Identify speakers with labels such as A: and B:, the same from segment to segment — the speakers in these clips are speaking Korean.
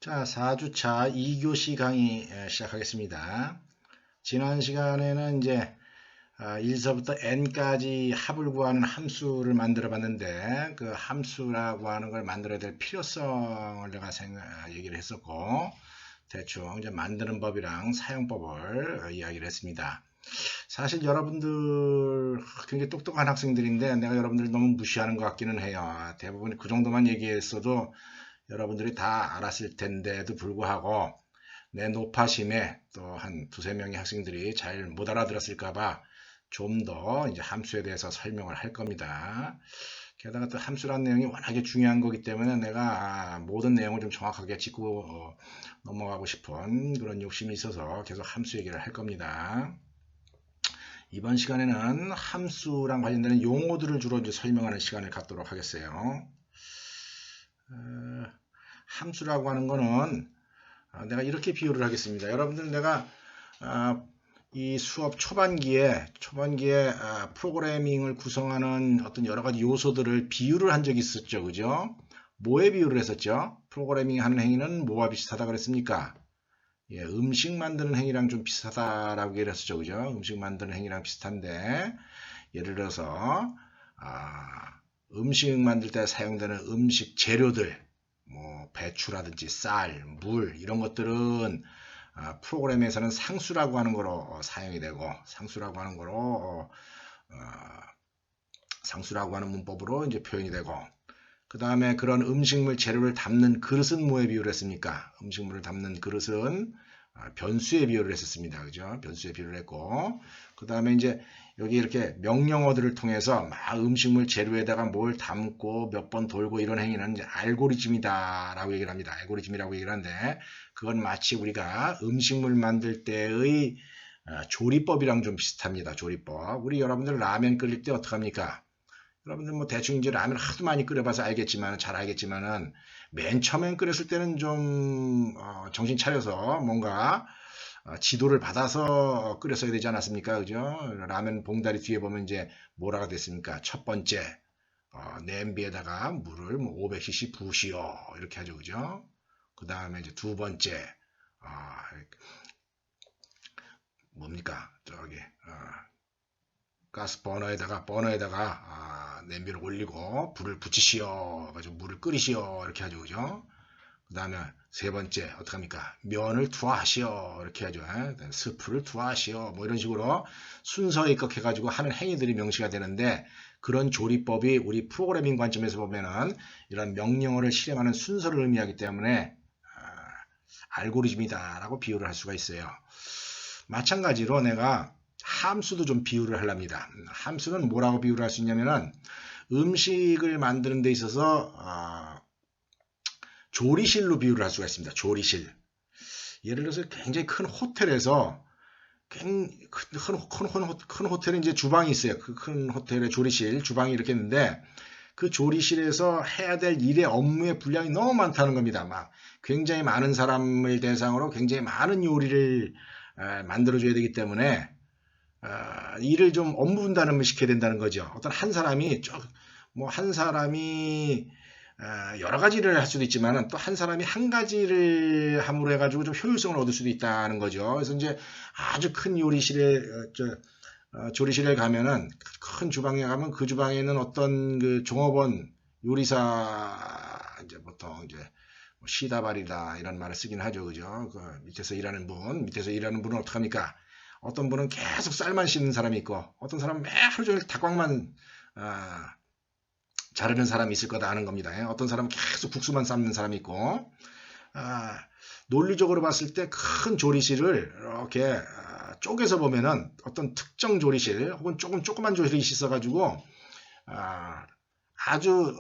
A: 자, 4주차 2교시 강의 시작하겠습니다. 지난 시간에는 이제 1서부터 n까지 합을 구하는 함수를 만들어 봤는데, 그 함수라고 하는 걸 만들어야 될 필요성을 내가 얘기를 했었고, 대충 이제 만드는 법이랑 사용법을 이야기를 했습니다. 사실 여러분들 굉장히 똑똑한 학생들인데 내가 여러분들을 너무 무시하는 것 같기는 해요. 대부분 그 정도만 얘기했어도 여러분들이 다 알았을 텐데도 불구하고 내 노파심에 또 한 두세 명의 학생들이 잘 못 알아들었을까봐 좀 더 이제 함수에 대해서 설명을 할 겁니다. 게다가 또 함수라는 내용이 워낙에 중요한 거기 때문에 내가 모든 내용을 좀 정확하게 짚고 넘어가고 싶은 그런 욕심이 있어서 계속 함수 얘기를 할 겁니다. 이번 시간에는 함수랑 관련되는 용어들을 주로 이제 설명하는 시간을 갖도록 하겠어요. 함수라고 하는 거는 내가 이렇게 비유를 하겠습니다. 여러분들 내가 이 수업 초반기에 프로그래밍을 구성하는 어떤 여러 가지 요소들을 비유를 한 적이 있었죠. 그죠? 뭐에 비유를 했었죠? 프로그래밍 하는 행위는 뭐와 비슷하다 그랬습니까? 예, 음식 만드는 행위랑 좀 비슷하다라고 얘기를 했었죠. 그죠? 음식 만드는 행위랑 비슷한데, 예를 들어서 음식 만들 때 사용되는 음식 재료들, 뭐 배추라든지 쌀, 물 이런 것들은 프로그램에서는 상수라고 하는 거로 사용이 되고, 상수라고 하는 거로 상수라고 하는 문법으로 이제 표현이 되고, 그 다음에 그런 음식물 재료를 담는 그릇은 뭐에 비유를 했습니까? 음식물을 담는 그릇은 변수에 비유를 했었습니다. 그죠? 변수에 비유를 했고, 그 다음에 이제 여기 이렇게 명령어들을 통해서 막 음식물 재료에다가 뭘 담고 몇 번 돌고 이런 행위는 이제 알고리즘이다라고 얘기를 합니다. 알고리즘이라고 얘기를 하는데, 그건 마치 우리가 음식물 만들 때의 조리법이랑 좀 비슷합니다. 조리법. 우리 여러분들 라면 끓일 때 어떡합니까? 여러분들 뭐 대충 이제 라면 하도 많이 끓여봐서 알겠지만, 잘 알겠지만은 맨 처음엔 끓였을 때는 좀 정신 차려서 뭔가 지도를 받아서 끓였어야 되지 않았습니까? 그죠? 라면 봉다리 뒤에 보면 이제 뭐라고 됐습니까? 첫 번째 냄비에다가 물을 뭐 500cc 부으시오 이렇게 하죠. 그죠? 그 다음에 이제 두 번째 뭡니까? 저기 가스 버너에다가 냄비를 올리고 불을 붙이시오. 가지고 물을 끓이시오. 이렇게 하죠. 그죠? 그 다음에 세 번째 어떡합니까? 면을 투하하시오. 이렇게 하죠. 스프를 투하하시오. 뭐 이런 식으로 순서에 입각해가지고 하는 행위들이 명시가 되는데, 그런 조리법이 우리 프로그래밍 관점에서 보면은 이런 명령어를 실행하는 순서를 의미하기 때문에 알고리즘이다라고 비유를 할 수가 있어요. 마찬가지로 내가 함수도 좀 비유를 하랍니다. 함수는 뭐라고 비유를 할 수 있냐면은 음식을 만드는 데 있어서 조리실로 비유를 할 수가 있습니다. 조리실. 예를 들어서 굉장히 큰 호텔에서 큰 호텔에 이제 주방이 있어요. 그 큰 호텔의 조리실, 주방이 이렇게 있는데, 그 조리실에서 해야 될 일의 업무의 분량이 너무 많다는 겁니다. 막 굉장히 많은 사람을 대상으로 굉장히 많은 요리를 만들어줘야 되기 때문에 일을 좀 업무 분담을 시켜야 된다는 거죠. 어떤 한 사람이 한 사람이 여러 가지를 할 수도 있지만 또 한 사람이 한 가지를 함으로 해가지고 좀 효율성을 얻을 수도 있다는 거죠. 그래서 이제 아주 큰 요리실에 조리실에 가면은 큰 주방에 가면 그 주방에는 어떤 그 종업원 요리사 이제 보통 이제 시다발이다 이런 말을 쓰긴 하죠. 그죠? 그 밑에서 일하는 분은 어떡합니까? 어떤 분은 계속 쌀만 씻는 사람이 있고, 어떤 사람은 매 하루 종일 닭광만 자르는 사람이 있을 거다 하는 겁니다. 어떤 사람은 계속 국수만 삶는 사람이 있고, 논리적으로 봤을 때 큰 조리실을 이렇게 쪼개서 보면은 어떤 특정 조리실 혹은 조그만 조리실이 있어가지고 아주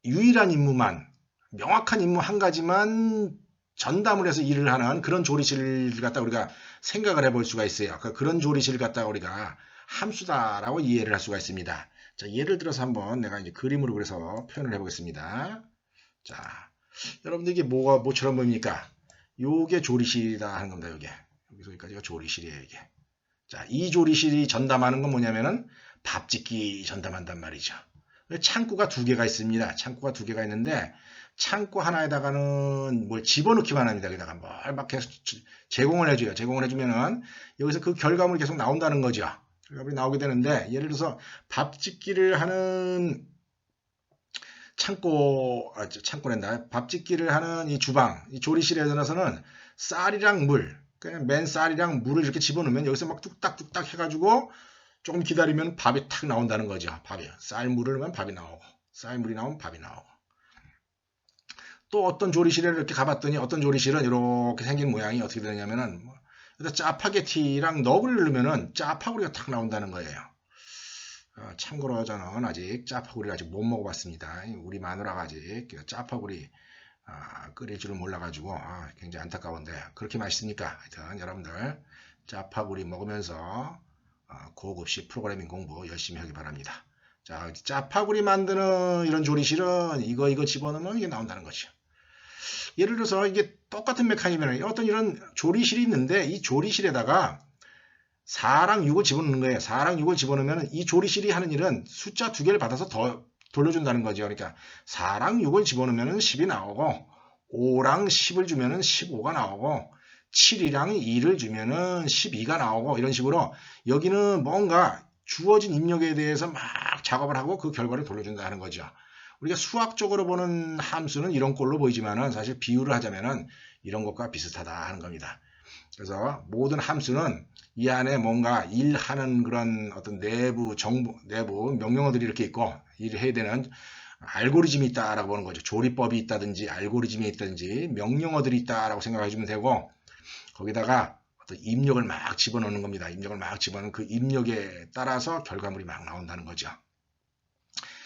A: 유일한 임무만, 명확한 임무 한 가지만 전담을 해서 일을 하는 그런 조리실을 갖다 우리가 생각을 해볼 수가 있어요. 그런 조리실을 갖다가 우리가 함수다라고 이해를 할 수가 있습니다. 자, 예를 들어서 한번 내가 이제 그림으로 그래서 표현을 해보겠습니다. 자, 여러분들 이게 뭐처럼 보입니까? 요게 조리실이다 하는 겁니다. 여기서 여기까지가 조리실이에요. 이게. 자, 이 조리실이 전담하는 건 뭐냐면은 밥 짓기 전담한단 말이죠. 창구가 두 개가 있습니다. 창구가 두 개가 있는데 창고 하나에다가는 뭘 집어넣기만 합니다. 거기다가 뭘 막 계속 제공을 해줘요. 제공을 해주면은 여기서 그 결과물이 계속 나온다는 거죠. 결과물이 나오게 되는데 예를 들어서 밥 짓기를 하는 창고란다. 밥 짓기를 하는 이 주방, 이 조리실에 들어서는 쌀이랑 물, 그냥 맨 쌀이랑 물을 이렇게 집어넣으면 여기서 막 뚝딱뚝딱 해가지고 조금 기다리면 밥이 탁 나온다는 거죠. 밥이. 쌀물을 넣으면 밥이 나오고, 쌀물이 나오면 밥이 나오고. 또 어떤 조리실에 이렇게 가봤더니 어떤 조리실은 이렇게 생긴 모양이 어떻게 되냐면은 짜파게티랑 너구리를 넣으면은 짜파구리가 탁 나온다는 거예요. 참고로 저는 아직 짜파구리를 아직 못 먹어봤습니다. 우리 마누라가 아직 짜파구리 끓일 줄은 몰라가지고 굉장히 안타까운데 그렇게 맛있으니까 하여튼 여러분들 짜파구리 먹으면서 고급식 프로그래밍 공부 열심히 하기 바랍니다. 자, 짜파구리 만드는 이런 조리실은 이거 집어넣으면 이게 나온다는 거죠. 예를 들어서 이게 똑같은 메커니즘이에요. 어떤 이런 조리실이 있는데 이 조리실에다가 4랑 6을 집어넣는 거예요. 4랑 6을 집어넣으면 이 조리실이 하는 일은 숫자 두 개를 받아서 더 돌려준다는 거죠. 그러니까 4랑 6을 집어넣으면 10이 나오고 5랑 10을 주면 15가 나오고 7이랑 2를 주면 12가 나오고 이런 식으로 여기는 뭔가 주어진 입력에 대해서 막 작업을 하고 그 결과를 돌려준다는 거죠. 우리가 수학적으로 보는 함수는 이런 꼴로 보이지만은 사실 비유를 하자면은 이런 것과 비슷하다 하는 겁니다. 그래서 모든 함수는 이 안에 뭔가 일하는 그런 어떤 내부 명령어들이 이렇게 있고 일을 해야 되는 알고리즘이 있다라고 보는 거죠. 조리법이 있다든지 알고리즘이 있다든지 명령어들이 있다라고 생각해 주면 되고 거기다가 어떤 입력을 막 집어넣는 겁니다. 입력을 막 집어넣는 그 입력에 따라서 결과물이 막 나온다는 거죠.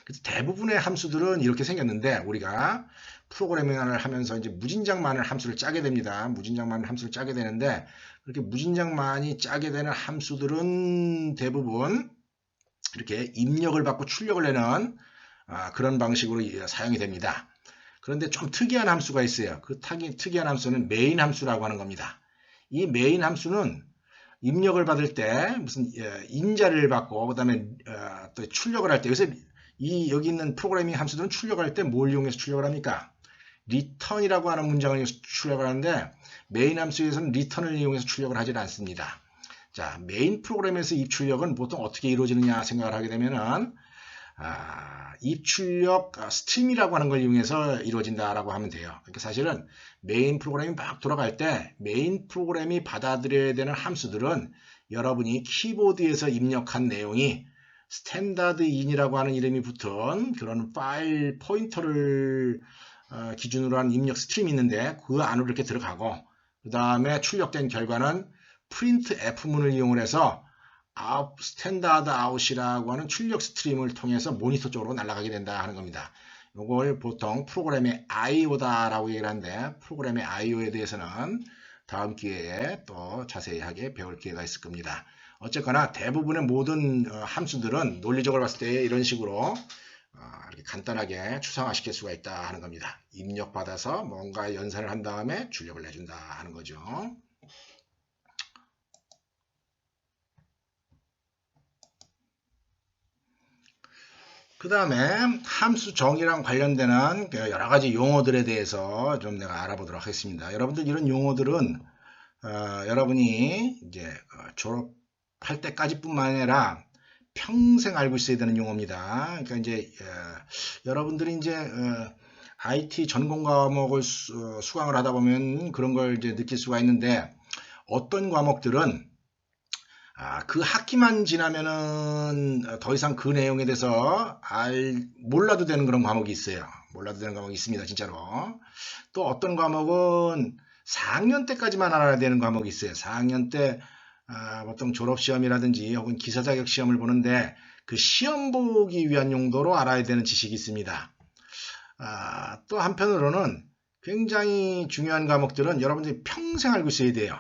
A: 그래서 대부분의 함수들은 이렇게 생겼는데 우리가 프로그래밍을 하면서 이제 무진장만을 함수를 짜게 됩니다. 무진장만을 함수를 짜게 되는데 그렇게 무진장만이 짜게 되는 함수들은 대부분 이렇게 입력을 받고 출력을 내는 그런 방식으로 사용이 됩니다. 그런데 좀 특이한 함수가 있어요. 그 특이한 함수는 메인 함수라고 하는 겁니다. 이 메인 함수는 입력을 받을 때 무슨 인자를 받고 그다음에 또 출력을 할 때 여기서 여기 있는 프로그래밍 함수들은 출력을 할 때 뭘 이용해서 출력을 합니까? return이라고 하는 문장을 이용해서 출력을 하는데 메인 함수에서는 return을 이용해서 출력을 하지 않습니다. 자, 메인 프로그램에서 입출력은 보통 어떻게 이루어지느냐 생각을 하게 되면은 입출력 스트림이라고 하는 걸 이용해서 이루어진다라고 하면 돼요. 그러니까 사실은 메인 프로그램이 막 돌아갈 때 메인 프로그램이 받아들여야 되는 함수들은 여러분이 키보드에서 입력한 내용이 스탠다드 인이라고 하는 이름이 붙은 그런 파일 포인터를 기준으로 한 입력 스트림이 있는데 그 안으로 이렇게 들어가고 그 다음에 출력된 결과는 프린트 F문을 이용해서 스탠다드 아웃이라고 하는 출력 스트림을 통해서 모니터 쪽으로 날아가게 된다 하는 겁니다. 이걸 보통 프로그램의 IO다라고 얘기를 하는데 프로그램의 IO에 대해서는 다음 기회에 또 자세하게 배울 기회가 있을 겁니다. 어쨌거나 대부분의 모든 함수들은 논리적으로 봤을 때 이런 식으로 이렇게 간단하게 추상화시킬 수가 있다 하는 겁니다. 입력받아서 뭔가 연산을 한 다음에 출력을 내준다 하는 거죠. 그 다음에 함수 정의랑 관련되는 여러 가지 용어들에 대해서 좀 내가 알아보도록 하겠습니다. 여러분들 이런 용어들은 여러분이 이제 졸업할 때까지뿐만 아니라 평생 알고 있어야 되는 용어입니다. 그러니까 이제 여러분들이 이제 IT 전공 과목을 수강을 하다 보면 그런 걸 이제 느낄 수가 있는데 어떤 과목들은 그 학기만 지나면은 더 이상 그 내용에 대해서 몰라도 되는 그런 과목이 있어요. 몰라도 되는 과목이 있습니다. 진짜로. 또 어떤 과목은 4학년 때까지만 알아야 되는 과목이 있어요. 4학년 때 보통 졸업시험이라든지 혹은 기사 자격 시험을 보는데 그 시험 보기 위한 용도로 알아야 되는 지식이 있습니다. 또 한편으로는 굉장히 중요한 과목들은 여러분들이 평생 알고 있어야 돼요.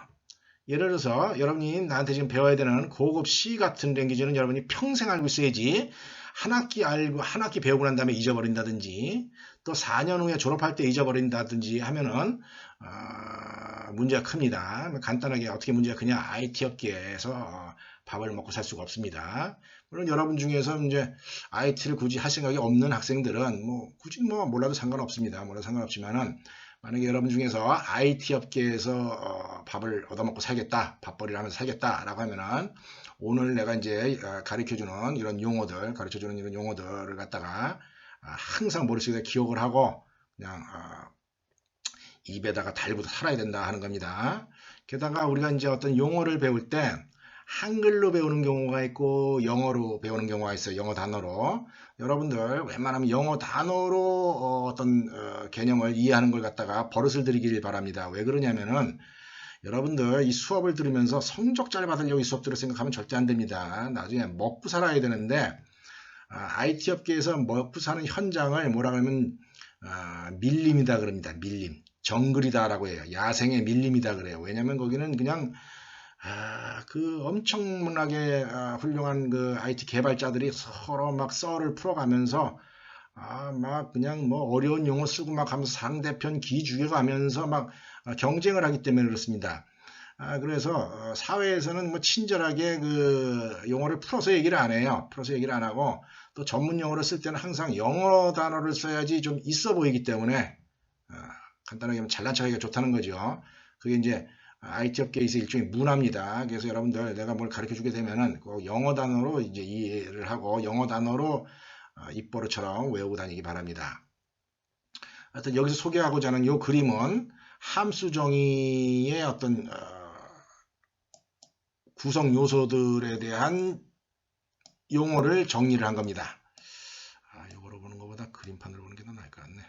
A: 예를 들어서 여러분이 나한테 지금 배워야 되는 고급 C 같은 랭귀지는 여러분이 평생 알고 있어야지 한 학기 알고 한 학기 배우고 난 다음에 잊어버린다든지 또 4년 후에 졸업할 때 잊어버린다든지 하면은 문제가 큽니다. 간단하게 어떻게 문제가 크냐 IT 업계에서 밥을 먹고 살 수가 없습니다. 물론 여러분 중에서 이제 IT를 굳이 할 생각이 없는 학생들은 뭐 굳이 뭐 몰라도 상관없습니다. 몰라도 상관없지만은 만약에 여러분 중에서 IT 업계에서 밥을 얻어먹고 살겠다, 밥벌이를 하면서 살겠다라고 하면은 오늘 내가 이제 가르쳐주는 이런 용어들을 갖다가 항상 머릿속에 기억을 하고 그냥 입에다가 달고 살아야 된다 하는 겁니다. 게다가 우리가 이제 어떤 용어를 배울 때 한글로 배우는 경우가 있고 영어로 배우는 경우가 있어요. 영어 단어로. 여러분들 웬만하면 영어 단어로 어떤 개념을 이해하는 걸 갖다가 버릇을 들이길 바랍니다. 왜 그러냐면은 여러분들 이 수업을 들으면서 성적 잘 받으려고 이 수업 들을 생각하면 절대 안 됩니다. 나중에 먹고 살아야 되는데 IT 업계에서 먹고 사는 현장을 뭐라 그러면 밀림이다 그럽니다. 밀림. 정글이다라고 해요. 야생의 밀림이다 그래요. 왜냐면 거기는 그냥 그 엄청나게 훌륭한 그 IT 개발자들이 서로 막 썰을 풀어가면서 막 그냥 뭐 어려운 용어 쓰고 막 하면서 상대편 기 죽여가면서 막 경쟁을 하기 때문에 그렇습니다. 그래서 사회에서는 뭐 친절하게 그 용어를 풀어서 얘기를 안 해요. 풀어서 얘기를 안 하고 또 전문 용어를 쓸 때는 항상 영어 단어를 써야지 좀 있어 보이기 때문에 간단하게 하면 잘난 척하기가 좋다는 거죠. 그게 이제 IT 업계에서 일종의 문화입니다. 그래서 여러분들 내가 뭘 가르쳐 주게 되면은 꼭 영어 단어로 이제 이해를 하고 영어 단어로 입버릇처럼 외우고 다니기 바랍니다. 하여튼 여기서 소개하고자 하는 이 그림은 함수 정의의 어떤 구성 요소들에 대한 용어를 정리를 한 겁니다. 이거로 보는 것보다 그림판으로 보는 게 더 나을 것 같네.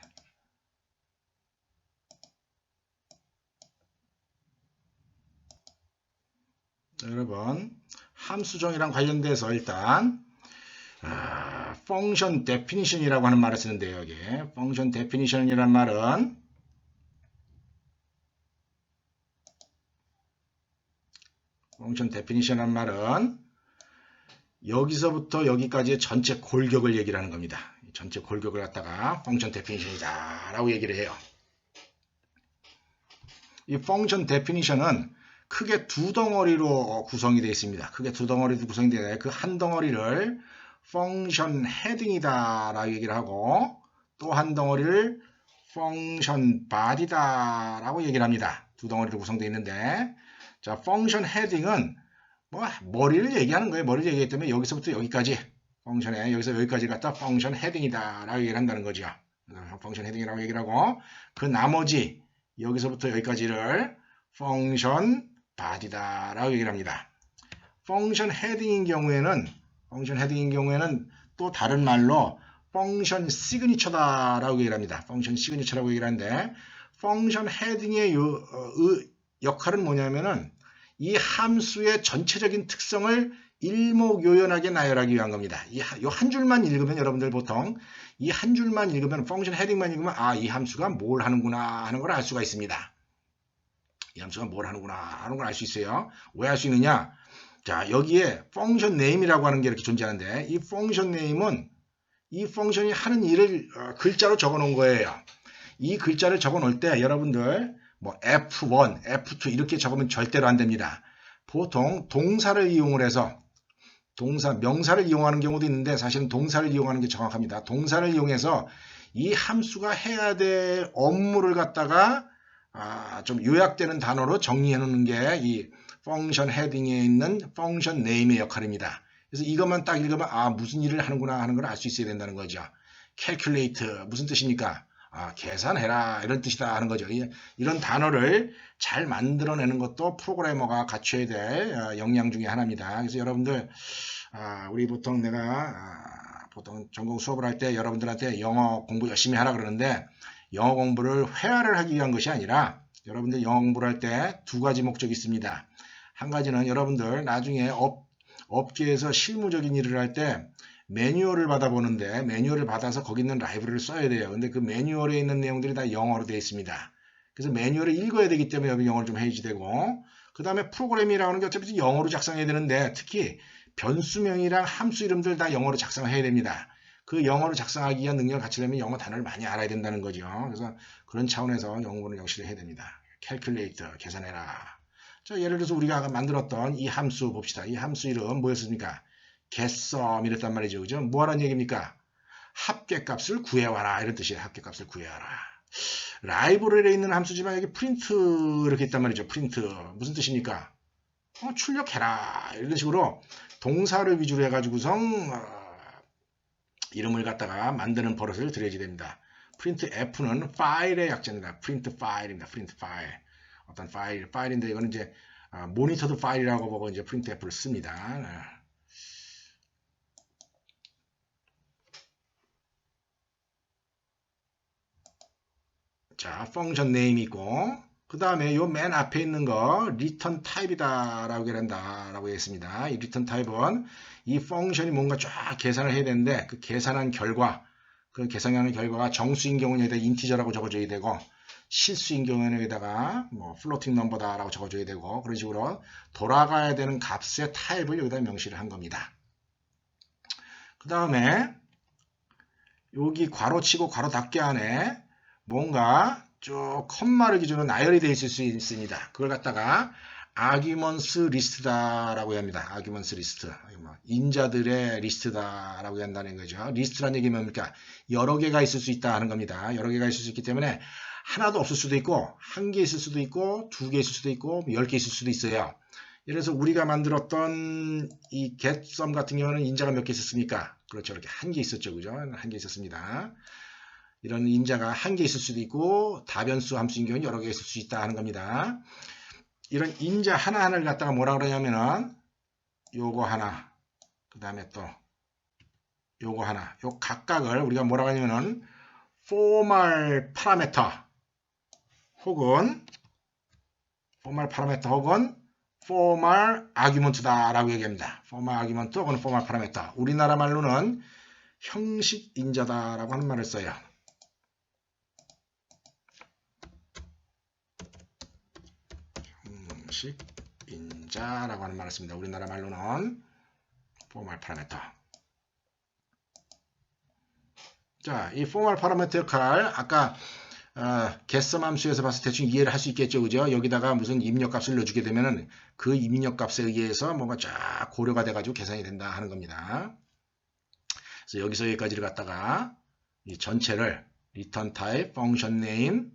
A: 자, 여러분 함수 정의랑 관련돼서 일단 function definition이라고 하는 말을 쓰는데요. 여기 function definition이라는 말은 여기서부터 여기까지의 전체 골격을 얘기를 하는 겁니다. 전체 골격을 갖다가 function definition이다 라고 얘기를 해요. 이 function definition은 크게 두 덩어리로 구성이 되어 있습니다. 크게 두 덩어리로 구성이 되어 있는데 그 한 덩어리를 function heading이다 라고 얘기를 하고 또 한 덩어리를 function body다 라고 얘기를 합니다. 두 덩어리로 구성되어 있는데 자, function heading은 뭐 머리를 얘기하는 거예요. 머리를 얘기하기 때문에 여기서부터 여기까지 펑션에 여기서 여기까지 갖다 function heading이다 라고 얘기를 한다는 거죠. function heading이라고 얘기를 하고 그 나머지 여기서부터 여기까지를 function body다 라고 얘기를 합니다. function heading인 경우에는 또 다른 말로 function signature다 라고 얘기를 합니다. function signature라고 얘기를 하는데 function heading의 역할은 뭐냐면은 이 함수의 전체적인 특성을 일목요연하게 나열하기 위한 겁니다. 이 한 줄만 읽으면 여러분들 보통 이 한 줄만 읽으면 펑션 헤딩만 읽으면 이 함수가 뭘 하는구나 하는 걸 알 수가 있습니다. 이 함수가 뭘 하는구나 하는 걸 알 수 있어요. 왜 알 수 있느냐? 자, 여기에 펑션 네임이라고 하는 게 이렇게 존재하는데 이 펑션 네임은 이 펑션이 하는 일을 글자로 적어 놓은 거예요. 이 글자를 적어 놓을 때 여러분들 뭐 F1, F2 이렇게 적으면 절대로 안 됩니다. 보통 동사를 이용을 해서 명사를 이용하는 경우도 있는데 사실은 동사를 이용하는 게 정확합니다. 동사를 이용해서 이 함수가 해야 될 업무를 갖다가 좀 요약되는 단어로 정리해 놓는 게 이 펑션 헤딩에 있는 펑션 네임의 역할입니다. 그래서 이것만 딱 읽으면 무슨 일을 하는구나 하는 걸 알 수 있어야 된다는 거죠. calculate 무슨 뜻입니까? 계산해라 이런 뜻이다 하는 거죠. 이런 단어를 잘 만들어내는 것도 프로그래머가 갖춰야 될 역량 중에 하나입니다. 그래서 여러분들 우리 보통 내가 보통 전공 수업을 할 때 여러분들한테 영어 공부 열심히 하라 그러는데 영어 공부를 회화를 하기 위한 것이 아니라 여러분들 영어 공부를 할 때 두 가지 목적이 있습니다. 한 가지는 여러분들 나중에 업계에서 실무적인 일을 할 때 매뉴얼을 받아보는데 매뉴얼을 받아서 거기 있는 라이브러리를 써야 돼요. 근데 그 매뉴얼에 있는 내용들이 다 영어로 되어 있습니다. 그래서 매뉴얼을 읽어야 되기 때문에 여기 영어를 좀 해야지 되고 그 다음에 프로그램이라고 하는 게 어차피 영어로 작성해야 되는데 특히 변수명이랑 함수 이름들 다 영어로 작성해야 됩니다. 그 영어로 작성하기 위한 능력을 갖추려면 영어 단어를 많이 알아야 된다는 거죠. 그래서 그런 차원에서 영어 공부는 역시 해야 됩니다. calculate, 계산해라. 자, 예를 들어서 우리가 만들었던 이 함수 봅시다. 이 함수 이름 뭐였습니까? getSum 이랬단 말이죠. 그죠? 뭐하라는 얘기입니까? 합계값을 구해와라 이런 뜻이에요. 합계값을 구해와라. 라이브러리에 있는 함수지만 여기 프린트 이렇게 있단 말이죠. 프린트 무슨 뜻입니까? 출력해라 이런 식으로 동사를 위주로 해가지고선 이름을 갖다가 만드는 버릇을 들여야지 됩니다. 프린트 F는 파일의 약자입니다. 프린트 파일입니다. 프린트 파일. 어떤 파일인데 이거는 이제 모니터드 파일이라고 보고 이제 프린트 F를 씁니다. 자, 펑션 네임이 있고 그 다음에 요 맨 앞에 있는 거 return type이다 라고 한다라고 했습니다. 이 return type은 이 펑션이 뭔가 쫙 계산을 해야 되는데 그 계산한 결과 그 계산하는 결과가 정수인 경우는 여기다 인티저라고 적어줘야 되고 실수인 경우에는 여기다가 뭐 플로팅 넘버다라고 적어줘야 되고 그런 식으로 돌아가야 되는 값의 타입을 여기다 명시를 한 겁니다. 그 다음에 여기 괄호치고 괄호 닫기 안에 뭔가 쭉 컴마를 기준으로 나열이 되어 있을 수 있습니다. 그걸 갖다가 arguments list다라고 합니다. arguments list. 인자들의 리스트다라고 한다는 거죠. 리스트란 얘기는 뭡니까? 여러 개가 있을 수 있다 하는 겁니다. 여러 개가 있을 수 있기 때문에 하나도 없을 수도 있고 한 개 있을 수도 있고 두 개 있을 수도 있고 10개 있을 수도 있어요. 예를 들어서 우리가 만들었던 이 getSum 같은 경우는 인자가 몇 개 있었습니까? 그렇죠. 이렇게 한 개 있었죠. 그죠? 한 개 있었습니다. 이런 인자가 한 개 있을 수도 있고 다변수 함수인 경우는 여러 개 있을 수 있다 하는 겁니다. 이런 인자 하나하나를 갖다가 뭐라 그러냐면은 요거 하나 그 다음에 또 요거 하나 요 각각을 우리가 뭐라고 하냐면은 formal parameter 혹은 formal argument다 라고 얘기합니다. formal argument 혹은 formal parameter. 우리나라 말로는 형식 인자다 라고 하는 말을 써요. 형식 인자라고 하는 말을 씁니다. 우리나라 말로는 formal parameter. 자, 이 formal parameter 역할 아까 getSum 함수에서 봐서 대충 이해를 할 수 있겠죠. 그죠? 여기다가 무슨 입력값을 넣어주게 되면은 그 입력값에 의해서 뭔가 쫙 고려가 돼가지고 계산이 된다 하는 겁니다. 그래서 여기서 여기까지를 갖다가 이 전체를 return type, function name,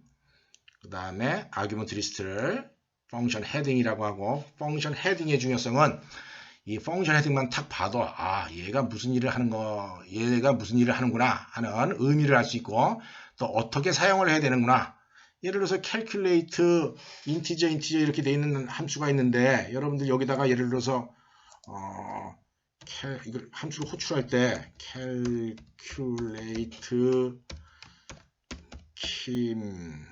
A: 그 다음에 argument list를 function heading이라고 하고 function heading의 중요성은 이 function heading만 탁 봐도 얘가 무슨 일을 하는구나 하는 의미를 알 수 있고 또 어떻게 사용을 해야 되는구나. 예를 들어서 calculate, integer 이렇게 돼 있는 함수가 있는데 여러분들 여기다가 예를 들어서 이걸 함수를 호출할 때 calculate kim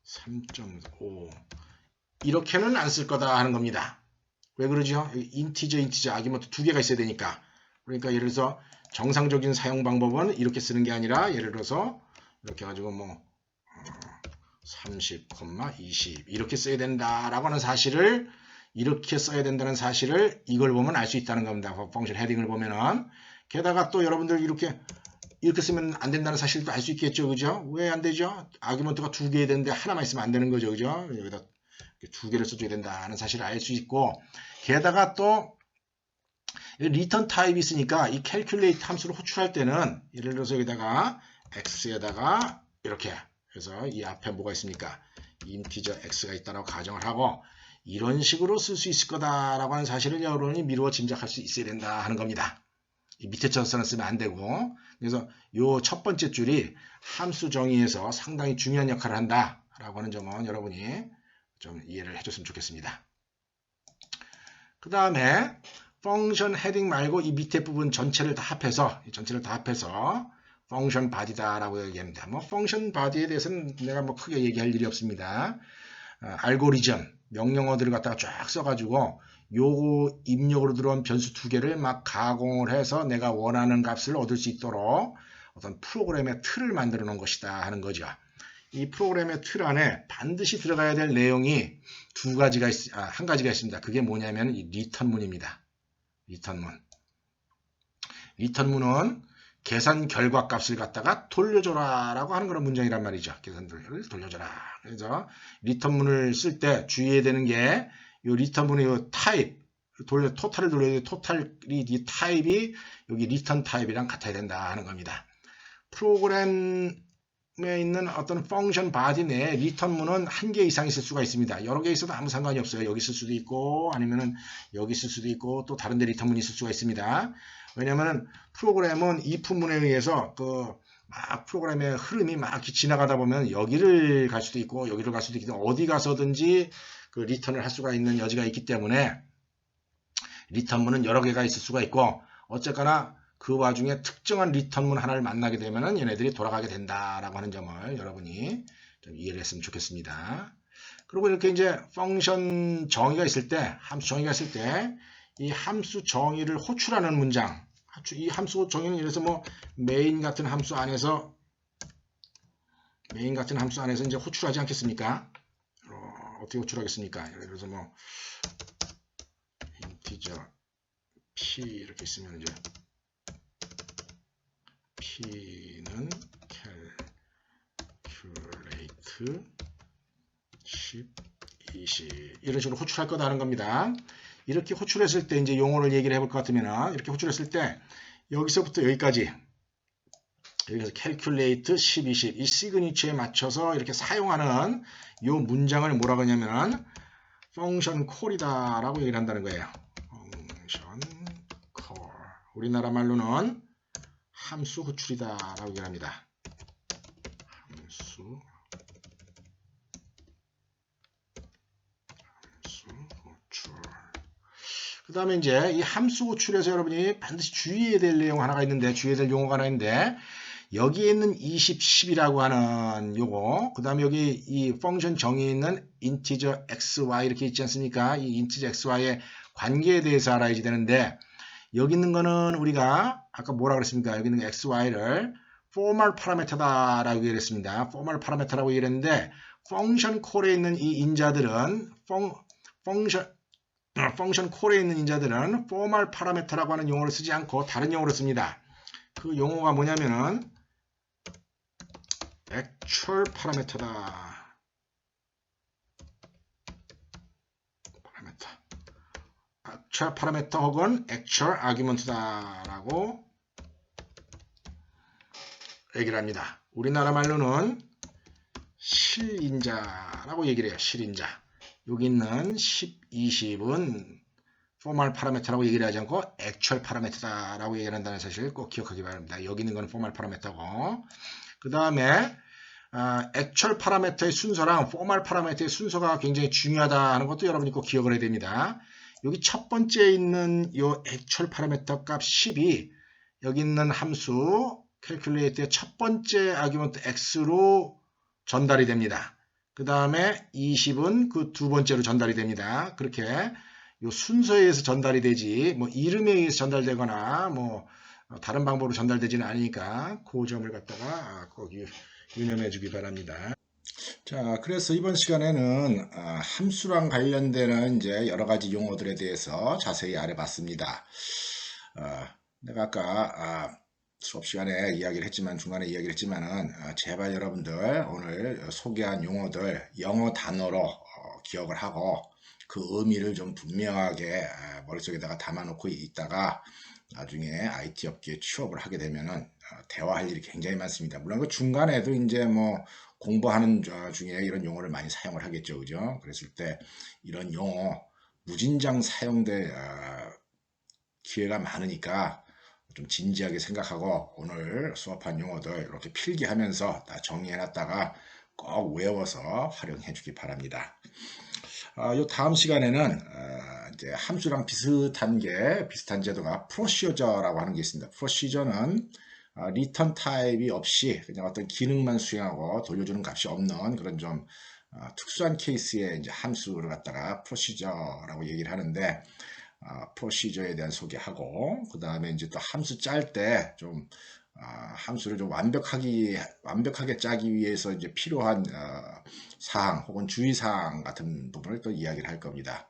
A: 3.5 이렇게는 안 쓸 거다 하는 겁니다. 왜 그러죠? 인티저 아규먼트 두 개가 있어야 되니까. 그러니까 예를 들어서 정상적인 사용 방법은 이렇게 쓰는 게 아니라 예를 들어서 이렇게 가지고 뭐 30, 20 이렇게 써야 된다라고 하는 사실을 이렇게 써야 된다는 사실을 이걸 보면 알 수 있다는 겁니다. 펑션 헤딩을 보면은 게다가 또 여러분들 이렇게 쓰면 안 된다는 사실도 알 수 있겠죠. 그죠? 왜 안 되죠? 아규먼트가 두 개 되는데 하나만 있으면 안 되는 거죠. 그죠? 여기다 두 개를 써줘야 된다는 사실을 알 수 있고 게다가 또 리턴 타입이 있으니까 이 calculate 함수를 호출할 때는 예를 들어서 여기다가 x에다가 이렇게 그래서 이 앞에 뭐가 있습니까? 인티저 x가 있다라고 가정을 하고 이런 식으로 쓸 수 있을 거다라고 하는 사실을 여러분이 미루어 짐작할 수 있어야 된다 하는 겁니다. 이 밑에 쳐서는 쓰면 안 되고 그래서 요 첫 번째 줄이 함수 정의에서 상당히 중요한 역할을 한다라고 하는 점은 여러분이 좀 이해를 해줬으면 좋겠습니다. 그 다음에 펑션 헤딩 말고 이 밑에 부분 전체를 다 합해서 펑션 바디다라고 얘기합니다. 뭐 펑션 바디에 대해서는 내가 뭐 크게 얘기할 일이 없습니다. 알고리즘 명령어들을 갖다가 쫙 써가지고 요 입력으로 들어온 변수 두 개를 막 가공을 해서 내가 원하는 값을 얻을 수 있도록 어떤 프로그램의 틀을 만들어 놓은 것이다 하는 거죠. 이 프로그램의 틀 안에 반드시 들어가야 될 내용이 한 가지가 있습니다. 그게 뭐냐면 이 리턴문입니다. 리턴문. 리턴문은 계산 결과 값을 갖다가 돌려줘라 라고 하는 그런 문장이란 말이죠. 계산들을 돌려줘라. 그래서 리턴문을 쓸 때 주의해야 되는 게 이 리턴문의 이 타입, 토탈을 돌려야 돼. 토탈이 이 타입이 여기 리턴 타입이랑 같아야 된다 하는 겁니다. 프로그램에 있는 어떤 펑션 바디 내에 리턴문은 한 개 이상 있을 수가 있습니다. 여러 개 있어도 아무 상관이 없어요. 여기 있을 수도 있고 아니면은 여기 있을 수도 있고 또 다른 데 리턴문이 있을 수가 있습니다. 왜냐면은 프로그램은 if문에 의해서 막 프로그램의 흐름이 막 지나가다 보면 여기를 갈 수도 있고 여기를 갈 수도 있기 때문에 어디 가서든지 그 리턴을 할 수가 있는 여지가 있기 때문에 리턴문은 여러 개가 있을 수가 있고 어쨌거나 그 와중에 특정한 리턴문 하나를 만나게 되면은 얘네들이 돌아가게 된다라고 하는 점을 여러분이 좀 이해를 했으면 좋겠습니다. 그리고 이렇게 이제 펑션 정의가 있을 때, 함수 정의가 있을 때 이 함수 정의를 호출하는 문장, 이 함수 정의는 예를 들어서 뭐 메인 같은 함수 안에서 이제 호출하지 않겠습니까? 어떻게 호출하겠습니까? 예를 들어서 뭐 인티저 p 이렇게 있으면 이제 p는 calculate 10, 20 이런 식으로 호출할 거다 하는 겁니다. 이렇게 호출했을 때 이제 용어를 얘기를 해볼 것 같으면 이렇게 호출했을 때 여기서부터 여기까지 여기서 calculate 10, 20 이 시그니처에 맞춰서 이렇게 사용하는 이 문장을 뭐라고 하냐면 function call이다 라고 얘기를 한다는 거예요. function call 우리나라 말로는 함수 호출이다 라고 얘기를 합니다. 함수 호출. 그 다음에 이제 이 함수 호출에서 여러분이 반드시 주의해야 될 내용 하나가 있는데, 주의해야 될 용어가 하나 있는데, 여기에 있는 20, 10이라고 하는 요거, 그 다음에 여기 이 펑션 정의에 있는 integer xy 이렇게 있지 않습니까? 이 integer xy의 관계에 대해서 알아야지 되는데, 여기 있는 거는 우리가 아까 뭐라 그랬습니까? 여기 있는 xy를 formal parameter다라고 얘기를 했습니다. formal parameter라고 얘기를 했는데, 펑션 콜에 있는 이 인자들은 펑션 콜에 있는 인자들은 formal parameter라고 하는 용어를 쓰지 않고 다른 용어를 씁니다. 그 용어가 뭐냐면은 actual parameter다. actual parameter 혹은 actual argument다라고 얘기를 합니다. 우리나라 말로는 실인자라고 얘기를 해요. 실인자. 여기 있는 10, 20은 formal parameter라고 얘기를 하지 않고 actual parameter다라고 얘기를 한다는 사실을 꼭 기억하기 바랍니다. 여기 있는 건 formal parameter고, 그 다음에 actual parameter의 순서랑 formal parameter의 순서가 굉장히 중요하다 하는 것도 여러분이 꼭 기억을 해야 됩니다. 여기 첫 번째 있는 이 actual parameter 값 10이 여기 있는 함수 calculate의 첫 번째 아규먼트 x로 전달이 됩니다. 그 다음에 20은 그 두 번째로 전달이 됩니다. 그렇게 요 순서에 의해서 전달이 되지 뭐 이름에 의해서 전달되거나 뭐 다른 방법으로 전달되지는 않으니까 그 점을 갖다가 꼭 유념해 주기 바랍니다. 자, 그래서 이번 시간에는 함수랑 관련되는 이제 여러 가지 용어들에 대해서 자세히 알아봤습니다. 내가 아까 수업 시간에 이야기를 했지만 중간에 이야기를 했지만은 제발 여러분들 오늘 소개한 용어들 영어 단어로 기억을 하고 그 의미를 좀 분명하게 머릿속에다가 담아놓고 있다가 나중에 IT 업계에 취업을 하게 되면은 대화할 일이 굉장히 많습니다. 물론 그 중간에도 이제 뭐 공부하는 중에 이런 용어를 많이 사용을 하겠죠, 그죠? 그랬을 때 이런 용어 무진장 사용될 기회가 많으니까 좀 진지하게 생각하고 오늘 수업한 용어들 이렇게 필기하면서 다 정리해놨다가 꼭 외워서 활용해 주기 바랍니다. 요 다음 시간에는 이제 함수랑 비슷한 제도가 프로시저라고 하는 게 있습니다. 프로시저는 리턴 타입이 없이 그냥 어떤 기능만 수행하고 돌려주는 값이 없는 그런 좀 특수한 케이스의 이제 함수를 갖다가 프로시저라고 얘기를 하는데, 프로시저에 대한 소개하고 그 다음에 이제 또 함수 짤 때 좀 함수를 좀 완벽하게 짜기 위해서 이제 필요한 사항 혹은 주의사항 같은 부분을 또 이야기를 할 겁니다.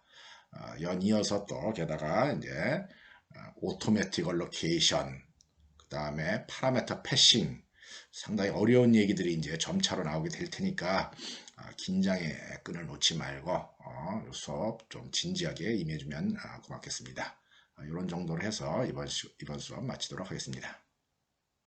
A: 연이어서 또 게다가 이제 오토매틱 얼로케이션, 그 그다음에 파라미터 패싱, 상당히 어려운 얘기들이 이제 점차로 나오게 될 테니까 긴장의 끈을 놓지 말고 이 수업 좀 진지하게 임해주면 고맙겠습니다. 이런 정도로 해서 이번 수업 마치도록 하겠습니다.